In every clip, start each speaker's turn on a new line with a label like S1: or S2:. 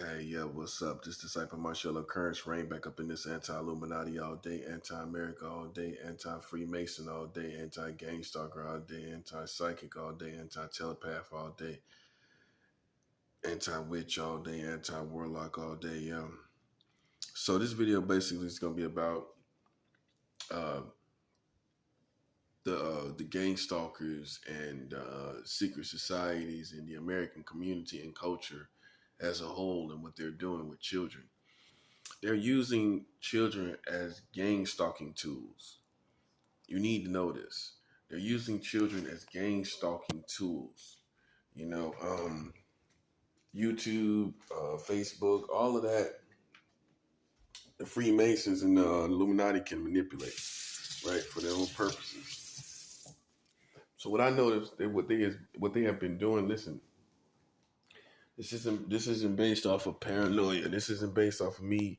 S1: Hey, yeah, what's up? This disciple Marshall Occurrence reign back up in this anti-Illuminati all day, anti-America all day, anti-Freemason all day, anti-gang stalker all day, anti-psychic all day, anti-telepath all day, anti-witch all day, anti-warlock all day. So this video basically is going to be about uh, the gang stalkers and secret societies in the American community and culture as a whole and what they're doing with children. They're using children as gang stalking tools. You need to know this. They're using children as gang stalking tools. You know, YouTube, Facebook, all of that, the Freemasons and the Illuminati can manipulate, right, for their own purposes. So what I noticed that what they have been doing. Listen, this isn't based off of paranoia. This isn't based off of me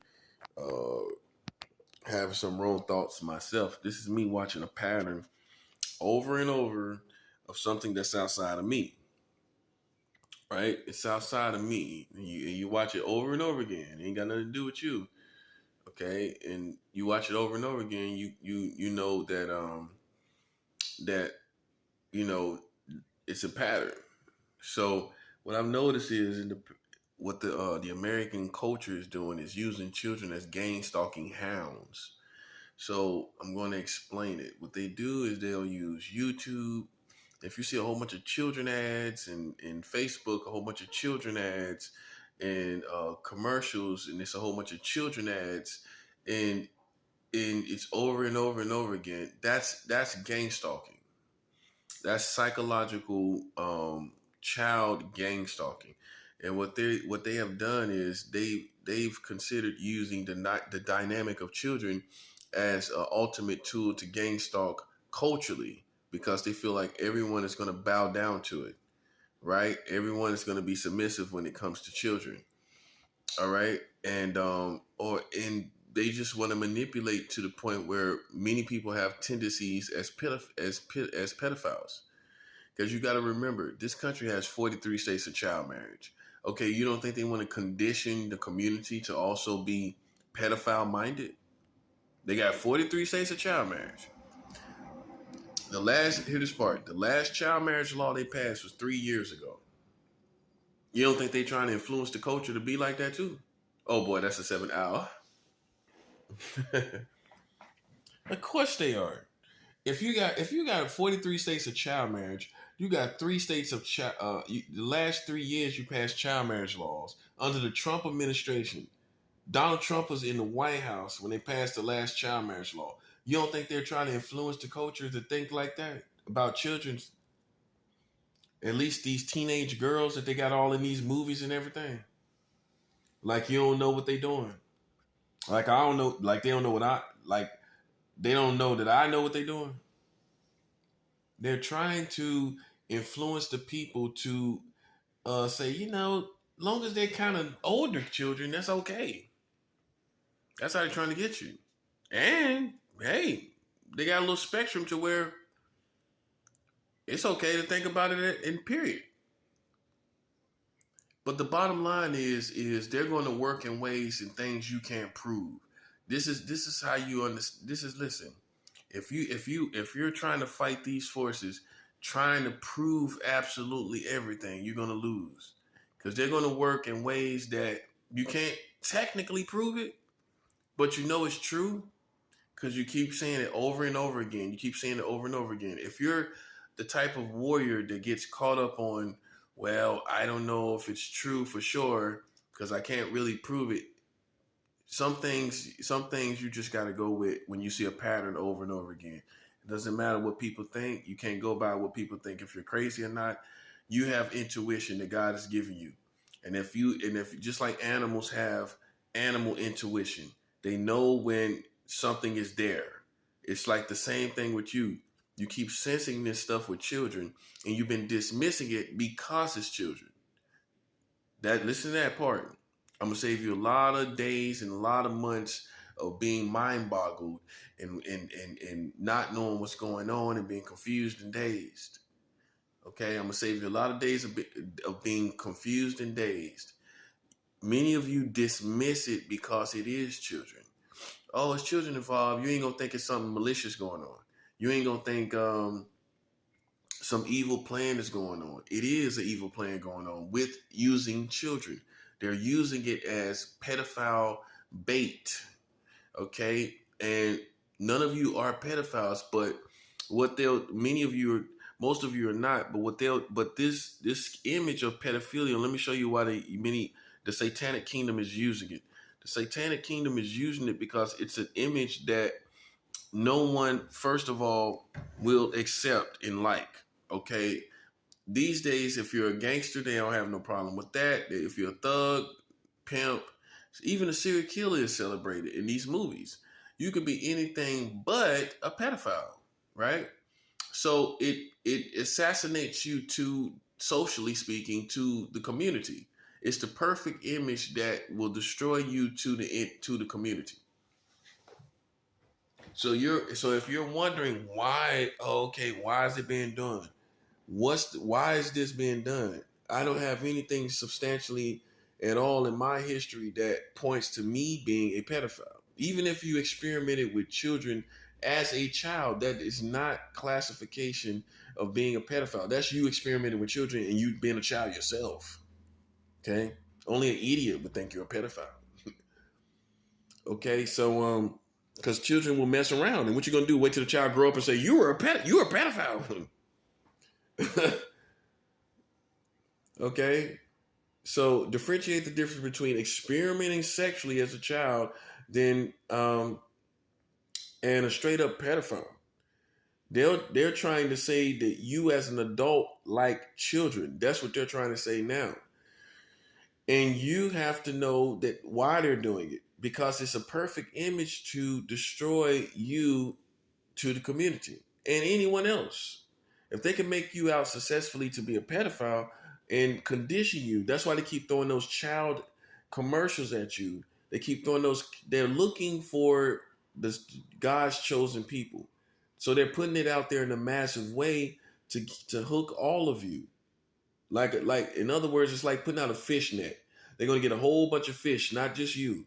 S1: uh, having some wrong thoughts myself. This is me watching a pattern over and over of something that's outside of me, right? It's outside of me. And you watch it over and over again. It ain't got nothing to do with you, okay? And you watch it over and over again. You know that you know it's a pattern. So what I've noticed is what the American culture is doing is using children as gang stalking hounds. So I'm going to explain it. What they do is they'll use YouTube. If you see a whole bunch of children ads and Facebook, a whole bunch of children ads and commercials, and it's a whole bunch of children ads, and it's over and over and over again. That's gang stalking. That's psychological child gang stalking. And what they have done is they've considered using the dynamic of children as an ultimate tool to gang stalk culturally, because they feel like everyone is going to bow down to it, right? Everyone is going to be submissive when it comes to children, all right? And they just want to manipulate to the point where many people have tendencies as pedophiles. Because you got to remember, this country has 43 states of child marriage. Okay, you don't think they want to condition the community to also be pedophile minded? They got 43 states of child marriage. Hear this part. The last child marriage law they passed was 3 years ago. You don't think they trying to influence the culture to be like that too? Oh boy, that's a 7 hour. Of course they are. If you got 43 states of child marriage, you got 3 states of the last 3 years you passed child marriage laws under the Trump administration. Donald Trump was in the White House when they passed the last child marriage law. You don't think they're trying to influence the culture to think like that about children? At least these teenage girls that they got all in these movies and everything. Like you don't know what they doing. Like I don't know. Like they don't know what I like. They don't know that I know what they're doing. They're trying to influence the people to say, long as they're kind of older children, that's okay. That's how they're trying to get you. And hey, they got a little spectrum to where it's okay to think about it in period. But the bottom line is they're going to work in ways and things you can't prove. This is how you understand. Listen. If you're trying to fight these forces, trying to prove absolutely everything, you're going to lose, because they're going to work in ways that you can't technically prove it, but you know it's true because you keep saying it over and over again. You keep saying it over and over again. If you're the type of warrior that gets caught up on, well, I don't know if it's true for sure because I can't really prove it. Some things you just got to go with when you see a pattern over and over again. It doesn't matter what people think. You can't go by what people think if you're crazy or not. You have intuition that God has given you. And if just like animals have animal intuition, they know when something is there. It's like the same thing with you. You keep sensing this stuff with children and you've been dismissing it because it's children. Listen to that part. I'm going to save you a lot of days and a lot of months of being mind boggled and not knowing what's going on and being confused and dazed. Okay, I'm going to save you a lot of days of being confused and dazed. many of you dismiss it because it is children. Oh, it's children involved. You ain't gonna think it's something malicious going on. You ain't gonna think some evil plan is going on. It is an evil plan going on with using children. They're using it as pedophile bait. Okay, and none of you are pedophiles, but many of you are, most of you are not, but this image of pedophilia, let me show you why the satanic kingdom is using it. The satanic kingdom is using it because it's an image that no one, first of all, will accept and like. Okay, these days, if you're a gangster, they don't have no problem with that. If you're a thug, pimp, even a serial killer is celebrated in these movies. You could be anything but a pedophile, right? So it assassinates you to, socially speaking, to the community. It's the perfect image that will destroy you to the community. So if you're wondering why, okay, why is it being done? Why is this being done? I don't have anything substantially at all in my history that points to me being a pedophile. Even if you experimented with children as a child, that is not classification of being a pedophile. That's you experimenting with children and you being a child yourself. Okay? Only an idiot would think you're a pedophile. Okay, so because children will mess around, and what you're gonna do? Wait till the child grow up and say you're a pedophile. Okay, so differentiate the difference between experimenting sexually as a child, then and a straight up pedophile. They're trying to say that you as an adult like children. That's what they're trying to say now. And you have to know that why they're doing it, because it's a perfect image to destroy you to the community and anyone else. If they can make you out successfully to be a pedophile and condition you, that's why they keep throwing those child commercials at you. They keep throwing those, they're looking for the God's chosen people. So they're putting it out there in a massive way to hook all of you. Like in other words, it's like putting out a fish net. They're going to get a whole bunch of fish, not just you.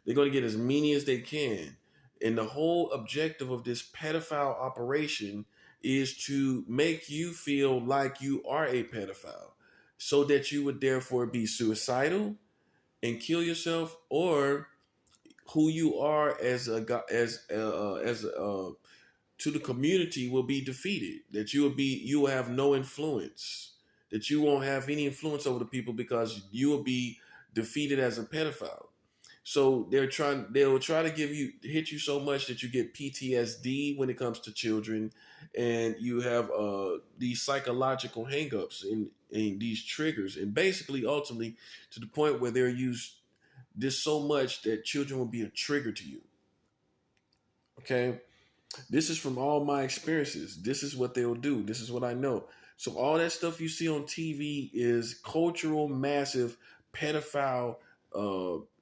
S1: They're going to get as many as they can. And the whole objective of this pedophile operation is to make you feel like you are a pedophile, so that you would therefore be suicidal and kill yourself, or who you are as to the community will be defeated. That you will have no influence. That you won't have any influence over the people because you will be defeated as a pedophile. So they'll try to hit you so much that you get PTSD when it comes to children, and you have these psychological hangups and these triggers, and basically ultimately to the point where they're used this so much that children will be a trigger to you. Okay, this is from all my experiences. This is what they'll do. This is what I know. So all that stuff you see on TV is cultural, massive pedophile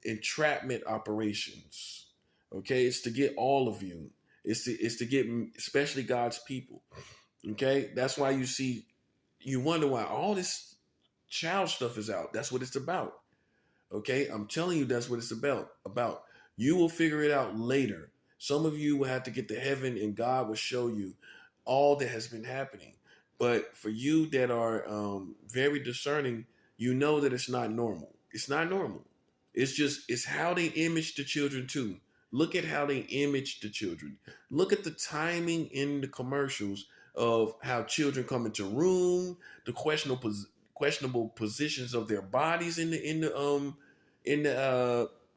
S1: entrapment operations. Okay, it's to get all of you. It's to get especially God's people. Okay, that's why you wonder why all this child stuff is out. That's what it's about. Okay, I'm telling you, that's what it's about. You will figure it out later. Some of you will have to get to heaven, and God will show you all that has been happening. But for you that are very discerning, you know that it's not normal. It's not normal. It's how they image the children too. Look at how they image the children. Look at the timing in the commercials of how children come into room, the questionable positions of their bodies in the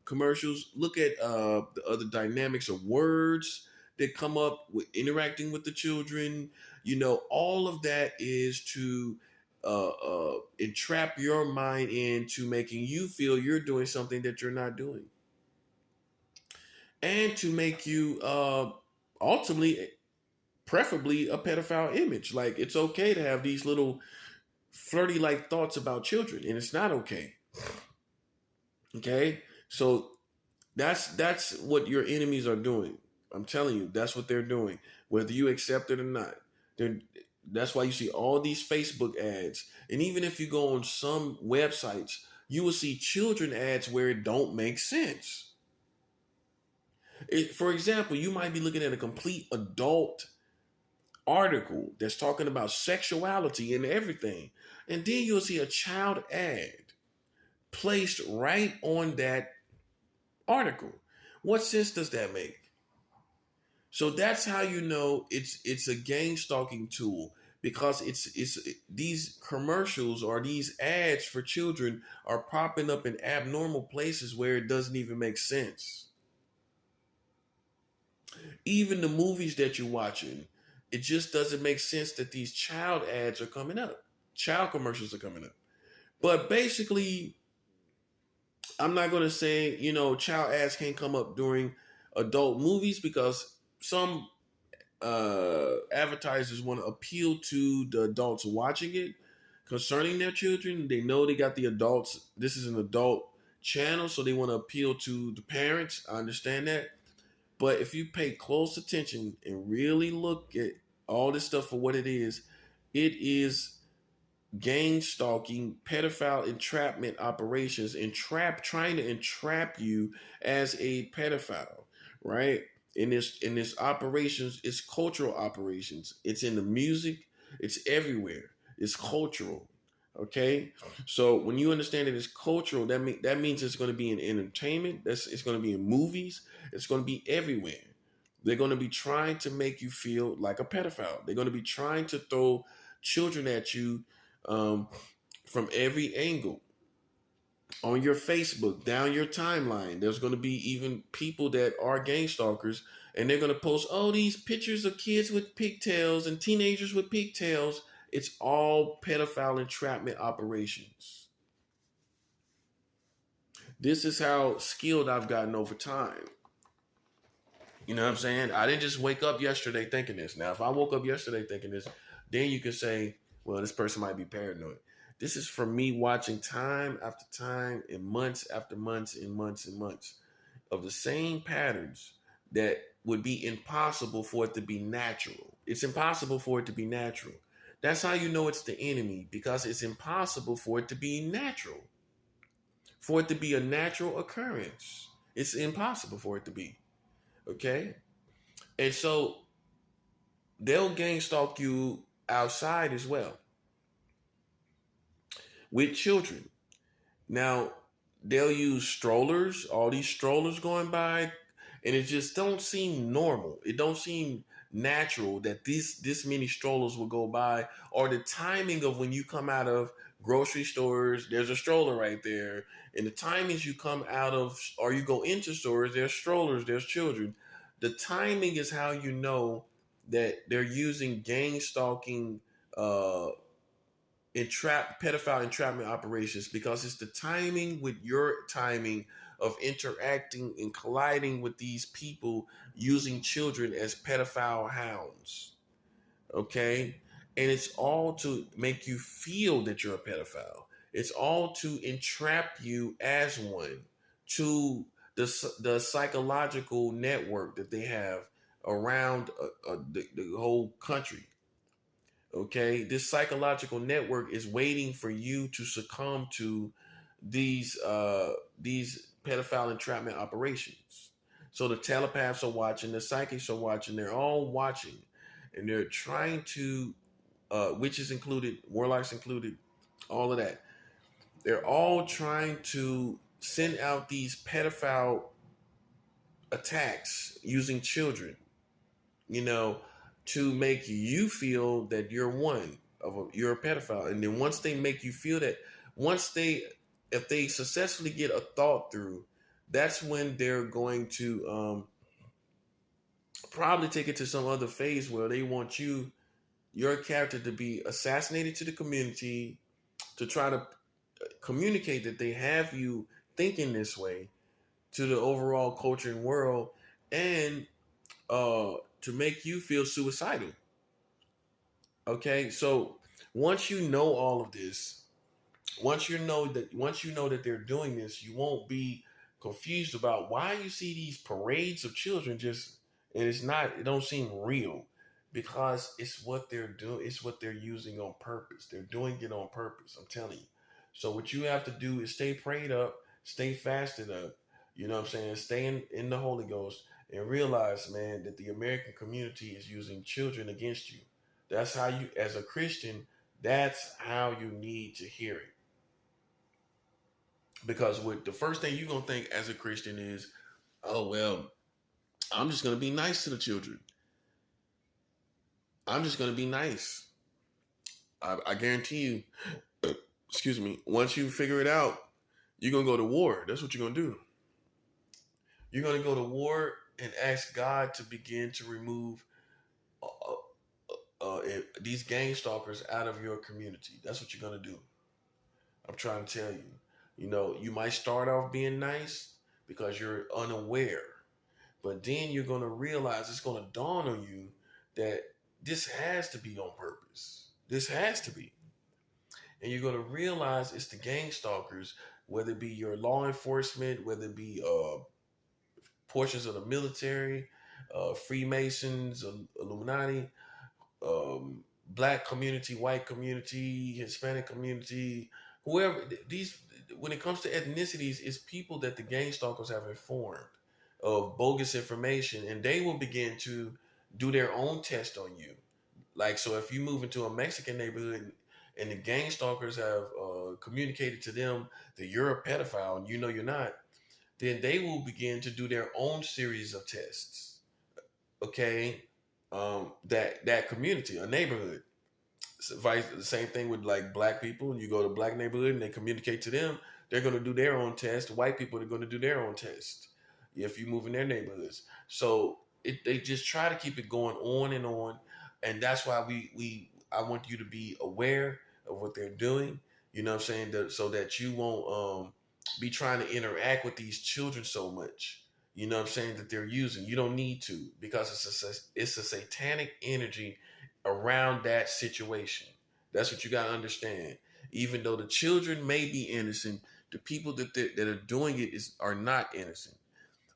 S1: commercials. Look at the other dynamics of words that come up with interacting with the children. You know, all of that is to entrap your mind into making you feel you're doing something that you're not doing, and to make you ultimately, preferably, a pedophile image. Like, it's okay to have these little flirty like thoughts about children, and it's not okay. Okay, so that's what your enemies are doing. I'm telling you, that's what they're doing, whether you accept it or not. That's why you see all these Facebook ads. And even if you go on some websites, you will see children ads where it don't make sense. For example, you might be looking at a complete adult article that's talking about sexuality and everything, and then you'll see a child ad placed right on that article. What sense does that make? So that's how you know it's a gang stalking tool, because it's these commercials or these ads for children are popping up in abnormal places where it doesn't even make sense. Even the movies that you're watching, it just doesn't make sense that these child ads are coming up. Child commercials are coming up. But basically, I'm not going to say, child ads can't come up during adult movies, because some advertisers want to appeal to the adults watching it concerning their children. They know they got the adults. This is an adult channel, so they want to appeal to the parents. I understand that. But if you pay close attention and really look at all this stuff for what it is gang stalking, pedophile entrapment operations, trying to entrap you as a pedophile, right? In this operations, it's cultural operations. It's in the music, it's everywhere. It's cultural. Okay, so when you understand that it's cultural, that means it's going to be in entertainment. It's going to be in movies. It's going to be everywhere. They're going to be trying to make you feel like a pedophile. They're going to be trying to throw children at you from every angle. On your Facebook, down your timeline, there's going to be even people that are gang stalkers, and they're going to post all these pictures of kids with pigtails and teenagers with pigtails. It's all pedophile entrapment operations. This is how skilled I've gotten over time. You know what I'm saying? I didn't just wake up yesterday thinking this. Now, if I woke up yesterday thinking this, then you can say, well, this person might be paranoid. This is from me watching time after time and months after months and months and months of the same patterns that would be impossible for it to be natural. It's impossible for it to be natural. That's how you know it's the enemy, because it's impossible for it to be natural. For it to be a natural occurrence. It's impossible for it to be. Okay? And so they'll gang stalk you outside as well with children. Now, they'll use strollers, all these strollers going by, and it just don't seem normal. It don't seem natural that this many strollers will go by, or the timing of when you come out of grocery stores, there's a stroller right there, and the timings you come out of or you go into stores, there's strollers, there's children. The timing is how you know that they're using gang stalking pedophile entrapment operations, because it's the timing with your timing of interacting and colliding with these people using children as pedophile hounds. Okay? And it's all to make you feel that you're a pedophile. It's all to entrap you as one, to the psychological network that they have around the whole country. Okay, this psychological network is waiting for you to succumb to these pedophile entrapment operations. So the telepaths are watching, the psychics are watching, they're all watching, and they're trying to, witches included, warlocks included, all of that. They're all trying to send out these pedophile attacks using children, to make you feel that you're you're a pedophile. And then once they make you feel that, if they successfully get a thought through, that's when they're going to probably take it to some other phase where they want your character to be assassinated to the community, to try to communicate that they have you thinking this way to the overall culture and world, and to make you feel suicidal. Okay, so once you know all of this, once you know that they're doing this, you won't be confused about why you see these parades of children and it don't seem real, because it's what they're doing, it's what they're using on purpose. They're doing it on purpose, I'm telling you. So what you have to do is stay prayed up, stay fasted up, you know what I'm saying? Stay in the Holy Ghost and realize, man, that the American community is using children against you. That's how you, as a Christian, that's how you need to hear it. Because with the first thing you're gonna think as a Christian is, oh well, I'm just gonna be nice to the children. I'm just gonna be nice. I guarantee you, excuse me, once you figure it out, you're gonna go to war. That's what you're gonna do. You're gonna go to war and ask God to begin to remove these gang stalkers out of your community. That's what you're gonna do. I'm trying to tell you. You know, you might start off being nice because you're unaware, but then you're gonna realize, it's gonna dawn on you that this has to be on purpose. This has to be. And you're going to realize it's the gang stalkers, whether it be your law enforcement, whether it be portions of the military, Freemasons, Illuminati, black community, white community, Hispanic community, whoever. These, when it comes to ethnicities, it's people that the gang stalkers have informed of bogus information, and they will begin to do their own test on you. Like, so if you move into a Mexican neighborhood and the gang stalkers have communicated to them that you're a pedophile and you know you're not, then they will begin to do their own series of tests. Okay, that community, a neighborhood. So the same thing with like black people. You go to black neighborhood and they communicate to them, they're going to do their own test. White people are going to do their own test if you move in their neighborhoods. So they just try to keep it going on, and that's why I want you to be aware of what they're doing. You know what I'm saying? So that you won't be trying to interact with these children so much. You know what I'm saying, that they're using. You don't need to, because it's a satanic energy around that situation. That's what you got to understand. Even though the children may be innocent, the people that are doing it are not innocent.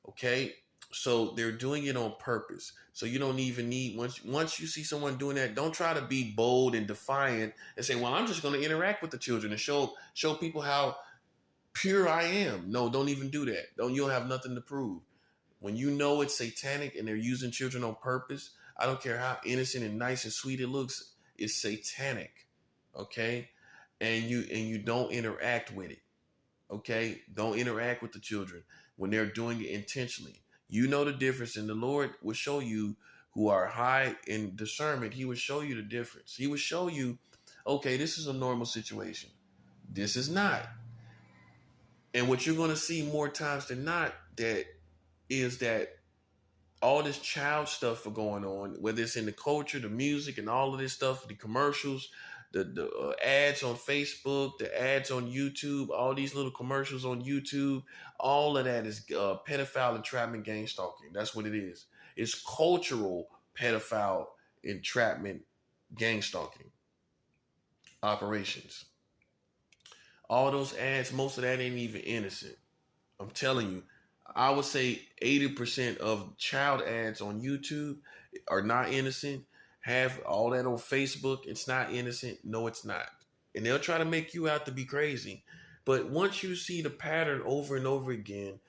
S1: Okay, so they're doing it on purpose. So you don't even need, once you see someone doing that, don't try to be bold and defiant and say, "Well, I'm just going to interact with the children and show people how pure I am." No, don't even do that. You don't have nothing to prove. When you know it's satanic and they're using children on purpose, I don't care how innocent and nice and sweet it looks, it's satanic. Okay? And you don't interact with it. Okay? Don't interact with the children when they're doing it intentionally. You know the difference, and the Lord will show you, who are high in discernment. He will show you the difference. He will show you, okay, this is a normal situation. This is not. And what you're going to see more times than not, that is that all this child stuff are going on, whether it's in the culture, the music, and all of this stuff, the commercials, the ads on Facebook, the ads on YouTube, all these little commercials on YouTube, all of that is pedophile entrapment, gang stalking. That's what it is. It's cultural pedophile entrapment, gang stalking operations. All those ads, most of that ain't even innocent. I'm telling you, I would say 80% of child ads on YouTube are not innocent. Have all that on Facebook, it's not innocent. No, it's not. And they'll try to make you out to be crazy. But once you see the pattern over and over again,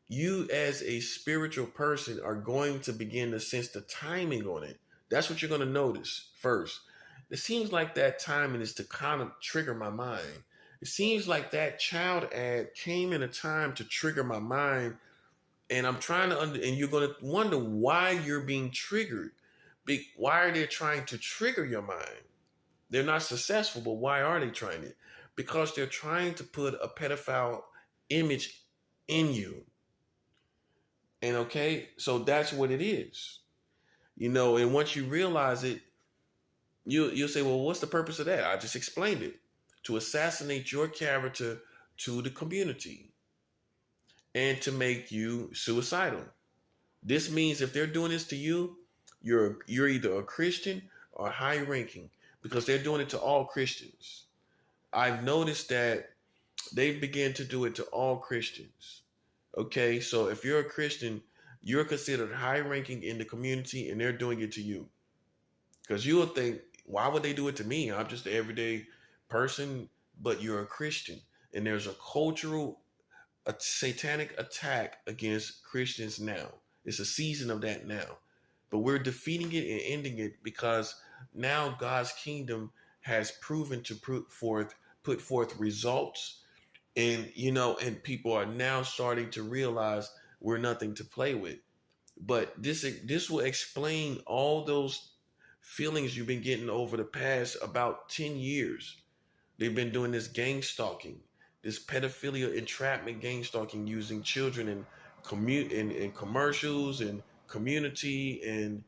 S1: you as a spiritual person are going to begin to sense the timing on it. That's what you're going to notice first. It seems like that timing is to kind of trigger my mind. It seems like that child ad came in a time to trigger my mind, and I'm trying to and you're going to wonder why you're being triggered. Why are they trying to trigger your mind? They're not successful, but why are they trying it? Because they're trying to put a pedophile image in you. And okay, so that's what it is. You know, and once you realize it, you'll say, well, what's the purpose of that? I just explained it. To assassinate your character to the community and to make you suicidal. This means if they're doing this to you, you're either a Christian or high ranking, because they're doing it to all Christians. I've noticed that they've begun to do it to all Christians. Okay, so if you're a Christian, you're considered high ranking in the community, and they're doing it to you. Because you will think, why would they do it to me? I'm just an everyday person but you're a Christian. And there's a satanic attack against Christians now. It's a season of that now. But we're defeating it and ending it because now God's kingdom has proven to put forth results. And and people are now starting to realize we're nothing to play with. But this will explain all those feelings you've been getting over the past about 10 years. They've been doing this gang stalking, this pedophilia entrapment gang stalking using children in commercials and community, and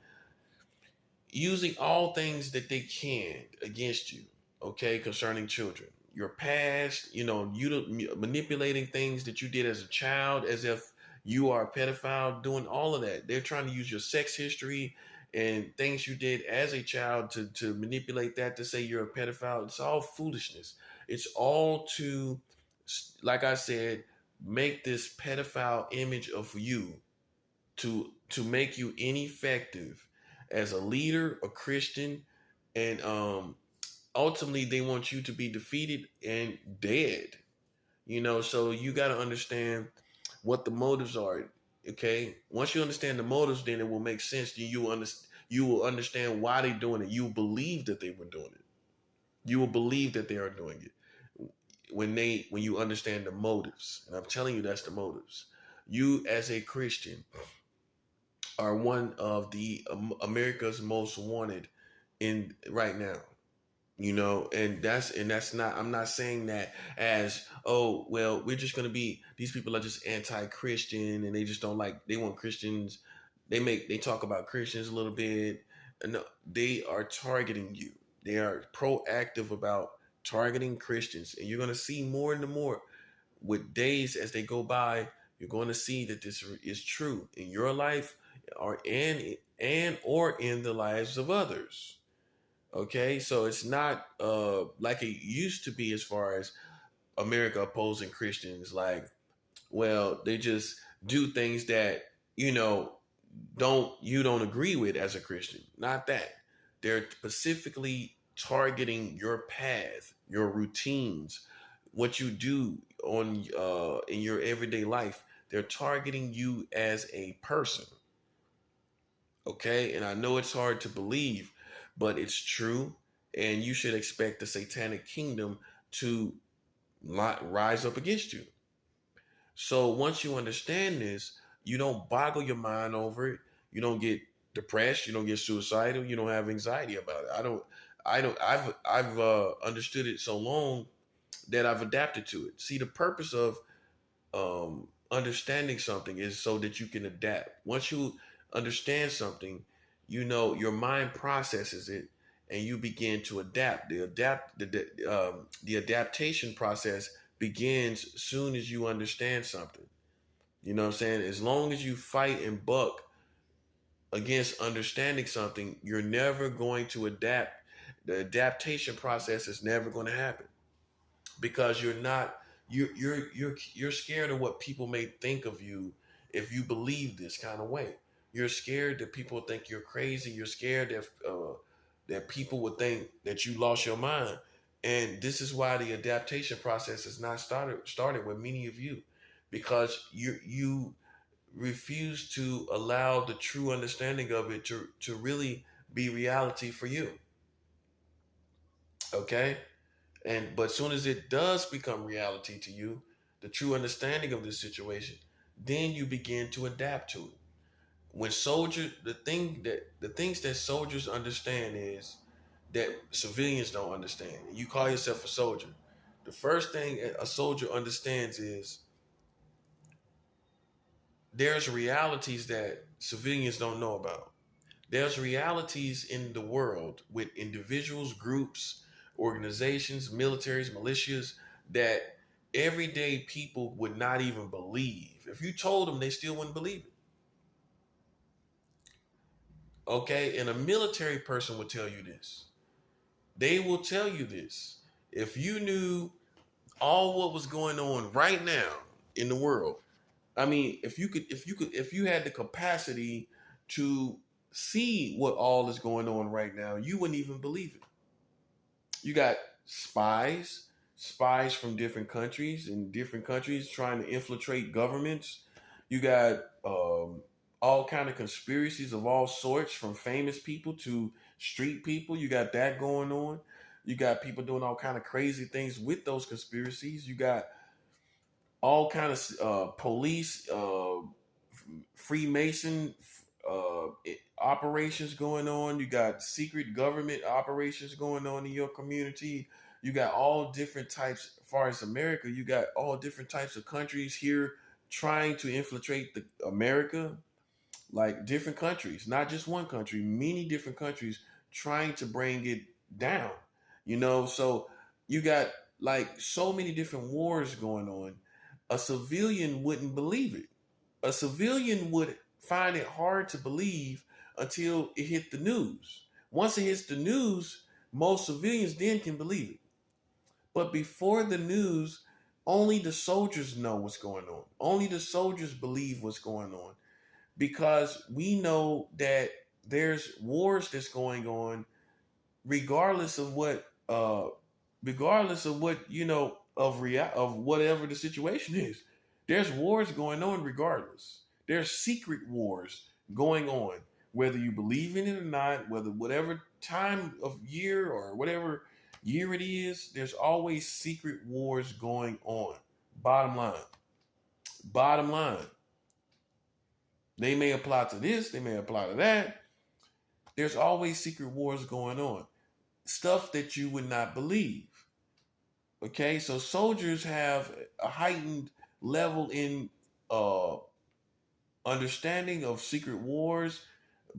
S1: using all things that they can against you, okay, concerning children. Your past, manipulating things that you did as a child as if you are a pedophile, doing all of that. They're trying to use your sex history and things you did as a child to manipulate that to say you're a pedophile. It's all foolishness. It's all to, like I said, make this pedophile image of you to make you ineffective as a leader, a Christian, and ultimately they want you to be defeated and dead. So you got to understand what the motives are. Okay, once you understand the motives, then it will make sense. You will understand why they're doing it. You will believe that they were doing it. You will believe that they are doing it when you understand the motives. And I'm telling you, that's the motives. You as a Christian are one of the America's most wanted in right now. And that's not, I'm not saying that as, oh, well, we're just going to be, these people are just anti-Christian and they just don't like, they want Christians. They talk about Christians a little bit. No, they are targeting you. They are proactive about targeting Christians. And you're going to see more and more with days as they go by. You're going to see that this is true in your life or or in the lives of others. Okay, so it's not like it used to be as far as America opposing Christians. Like, well, they just do things that don't agree with as a Christian. Not that. They're specifically targeting your path, your routines, what you do on in your everyday life. They're targeting you as a person. Okay, and I know it's hard to believe, but it's true, and you should expect the satanic kingdom to rise up against you. So once you understand this, you don't boggle your mind over it. You don't get depressed. You don't get suicidal. You don't have anxiety about it. I've understood it so long that I've adapted to it. See, the purpose of understanding something is so that you can adapt. Once you understand something, your mind processes it and you begin to adapt. The adaptation process begins soon as you understand something. You know what I'm saying? As long as you fight and buck against understanding something, you're never going to adapt. The adaptation process is never going to happen because you're scared of what people may think of you if you believe this kind of way. You're scared that people think you're crazy. You're scared that people would think that you lost your mind. And this is why the adaptation process is not started with many of you, because you refuse to allow the true understanding of it to really be reality for you. Okay? But as soon as it does become reality to you, the true understanding of this situation, then you begin to adapt to it. When soldiers, the things that soldiers understand is that civilians don't understand. You call yourself a soldier. The first thing a soldier understands is there's realities that civilians don't know about. There's realities in the world with individuals, groups, organizations, militaries, militias that everyday people would not even believe. If you told them, they still wouldn't believe it. Okay, and a military person would tell you this. They will tell you this. If you knew all what was going on right now in the world, I mean, if you had the capacity to see what all is going on right now, you wouldn't even believe it. You got spies, spies from different countries and different countries trying to infiltrate governments. You got all kind of conspiracies of all sorts, from famous people to street people. You got that going on. You got people doing all kind of crazy things with those conspiracies. You got all kind of police, Freemason operations going on. You got secret government operations going on in your community. You got all different types. As far as America, you got all different types of countries here trying to infiltrate the America, like different countries, not just one country, many different countries trying to bring it down. So you got like so many different wars going on. A civilian wouldn't believe it. A civilian would find it hard to believe until it hit the news. Once it hits the news, most civilians then can believe it. But before the news, only the soldiers know what's going on. Only the soldiers believe what's going on, because we know that there's wars that's going on regardless of what of whatever the situation is. There's wars going on regardless. There's secret wars going on, whether you believe in it or not, whether whatever time of year or whatever year it is, there's always secret wars going on. Bottom line. Bottom line. They may apply to this, they may apply to that. There's always secret wars going on. Stuff that you would not believe. Okay, so soldiers have a heightened level in understanding of secret wars,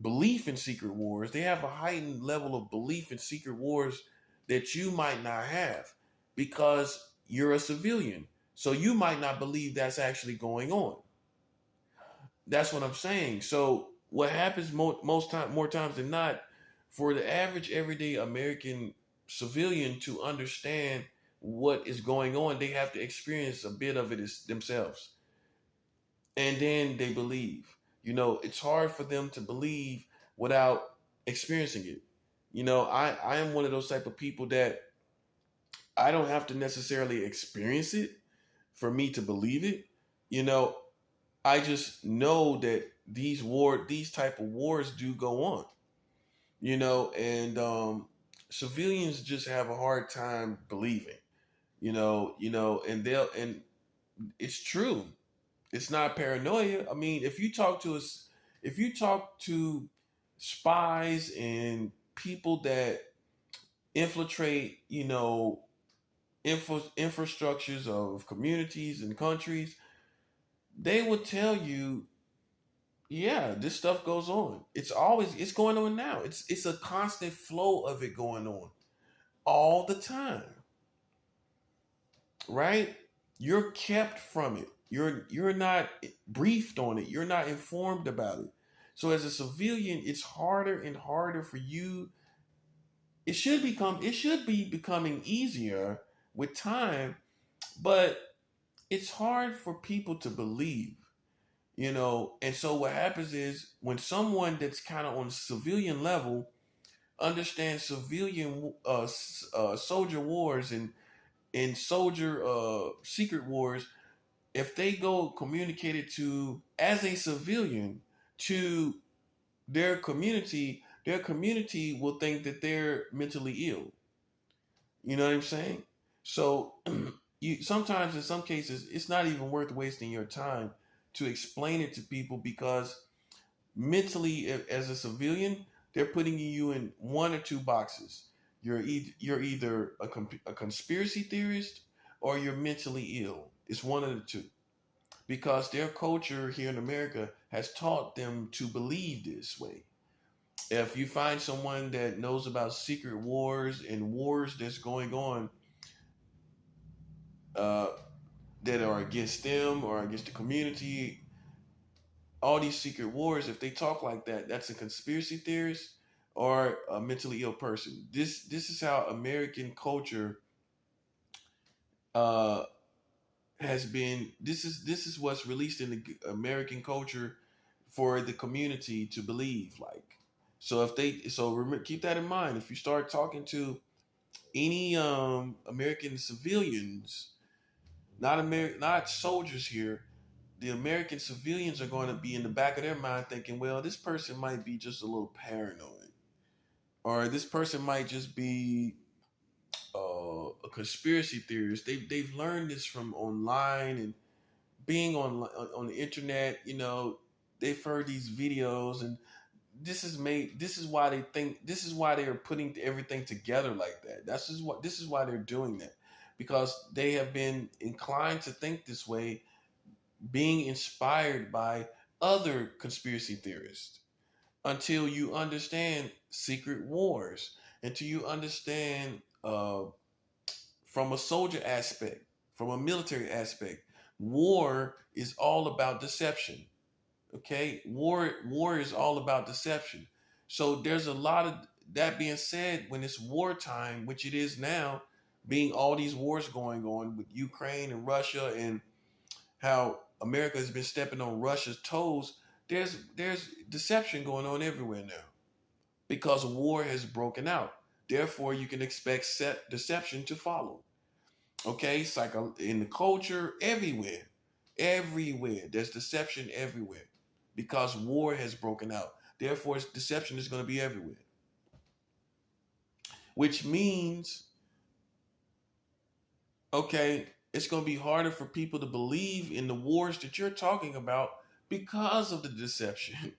S1: belief in secret wars. They have a heightened level of belief in secret wars that you might not have, because you're a civilian. So you might not believe that's actually going on. That's what I'm saying. So what happens more times than not, for the average everyday American civilian to understand what is going on, they have to experience a bit of it themselves. And then they believe. It's hard for them to believe without experiencing it. I am one of those type of people that I don't have to necessarily experience it for me to believe it. I just know that these type of wars do go on. And civilians just have a hard time believing. And it's true. It's not paranoia. I mean, if you talk to spies and people that infiltrate, infrastructures of communities and countries, they would tell you, yeah, this stuff goes on. It's going on now. It's a constant flow of it going on all the time. Right? You're kept from it. You're not briefed on it. You're not informed about it. So as a civilian, it's harder and harder for you. It should be becoming easier with time, but it's hard for people to believe. And so what happens is, when someone that's kind of on civilian level understands civilian soldier wars and soldier secret wars, if they go communicate it to, as a civilian, to their community will think that they're mentally ill. You know what I'm saying? So you sometimes, in some cases, it's not even worth wasting your time to explain it to people, because mentally, as a civilian, they're putting you in one or two boxes. You're either a conspiracy theorist, or you're mentally ill. It's one of the two, because their culture here in America has taught them to believe this way. If you find someone that knows about secret wars and wars that's going on, uh, that are against them or against the community, all these secret wars, if they talk like that, that's a conspiracy theorist or a mentally ill person. This is how American culture has been. This is what's released in the American culture for the community to believe. Like, so remember, keep that in mind. If you start talking to any American civilians, not soldiers here, the American civilians are going to be in the back of their mind thinking, well, this person might be just a little paranoid, or this person might just be a conspiracy theorist. They've learned this from online and being on the internet. You know, they've heard these videos, and this is why they think, this is why they are putting everything together like that. This is why they're doing that, because they have been inclined to think this way, being inspired by other conspiracy theorists. Until you understand secret wars, until you understand from a soldier aspect, from a military aspect, war is all about deception. Okay, war is all about deception. So there's a lot of that being said. When it's wartime, which it is now, being all these wars going on with Ukraine and Russia, and how America has been stepping on Russia's toes, there's deception going on everywhere now, because war has broken out. Therefore, you can expect deception to follow. Okay, in the culture, everywhere there's deception everywhere, because war has broken out. Therefore, deception is going to be everywhere, which means, okay, it's going to be harder for people to believe in the wars that you're talking about because of the deception.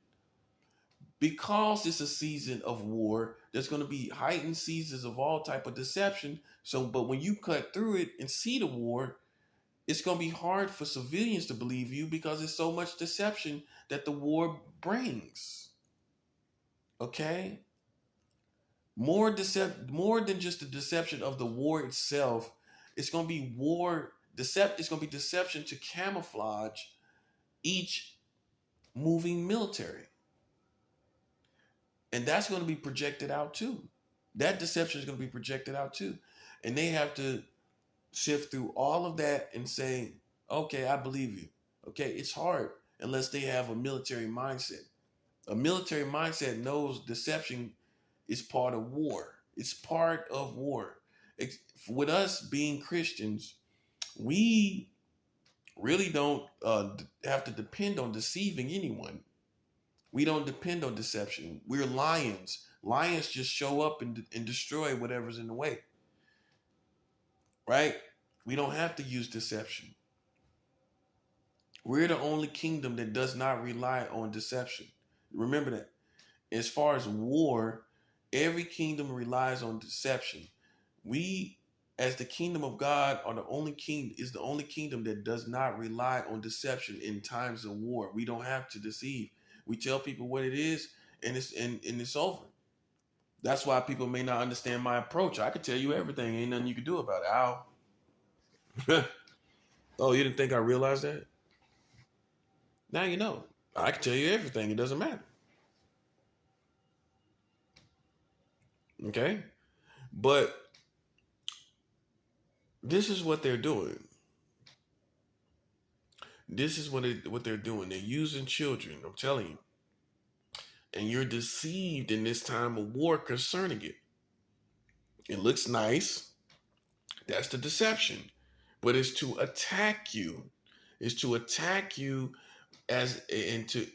S1: Because it's a season of war, there's going to be heightened seasons of all type of deception. So, but when you cut through it and see the war, it's going to be hard for civilians to believe you, because there's so much deception that the war brings. Okay? More than just the deception of the war itself. It's going to be it's going to be deception to camouflage each moving military. And that's going to be projected out too. That deception is going to be projected out too. And they have to sift through all of that and say, okay, I believe you. Okay, it's hard unless they have a military mindset. A military mindset knows deception is part of war. It's part of war. With us being Christians, we really don't have to depend on deceiving anyone. We don't depend on deception. We're lions. Lions just show up and destroy whatever's in the way. Right? We don't have to use deception. We're the only kingdom that does not rely on deception. Remember that. As far as war, every kingdom relies on deception. We, as the kingdom of God, are the only kingdom that does not rely on deception in times of war. We don't have to deceive. We tell people what it is, and it's over. That's why people may not understand my approach. I could tell you everything. Ain't nothing you can do about it. Ow. Oh, you didn't think I realized that? Now you know. I can tell you everything. It doesn't matter. Okay? But this is what they're doing. This is what they're doing. They're using children, I'm telling you. And you're deceived in this time of war concerning it. It looks nice. That's the deception. But it's to attack you. It's to attack you and to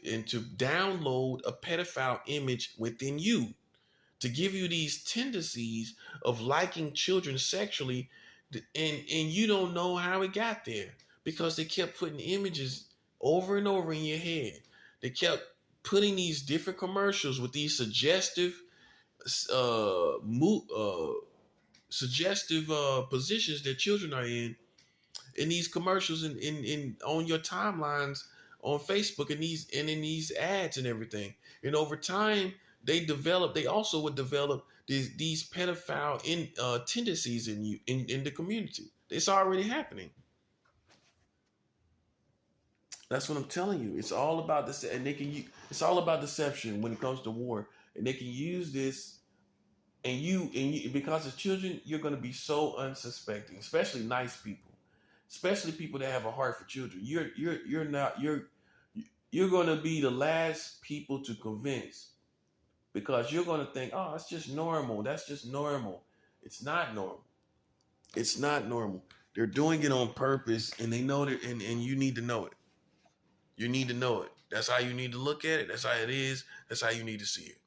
S1: download a pedophile image within you, to give you these tendencies of liking children sexually, and you don't know how it got there, because they kept putting images over and over in your head. They kept putting these different commercials with these suggestive positions that children are in these commercials, in on your timelines on Facebook, and in these ads and everything. And over time, they also would develop these pedophile tendencies in you, in the community. It's already happening. That's what I'm telling you. It's all about this, and it's all about deception when it comes to war, and they can use this. And you, because as children, you're going to be so unsuspecting, especially nice people, especially people that have a heart for children. You're going to be the last people to convince, because you're going to think, oh, it's just normal. That's just normal. It's not normal. It's not normal. They're doing it on purpose, and they know that, and you need to know it. You need to know it. That's how you need to look at it. That's how it is. That's how you need to see it.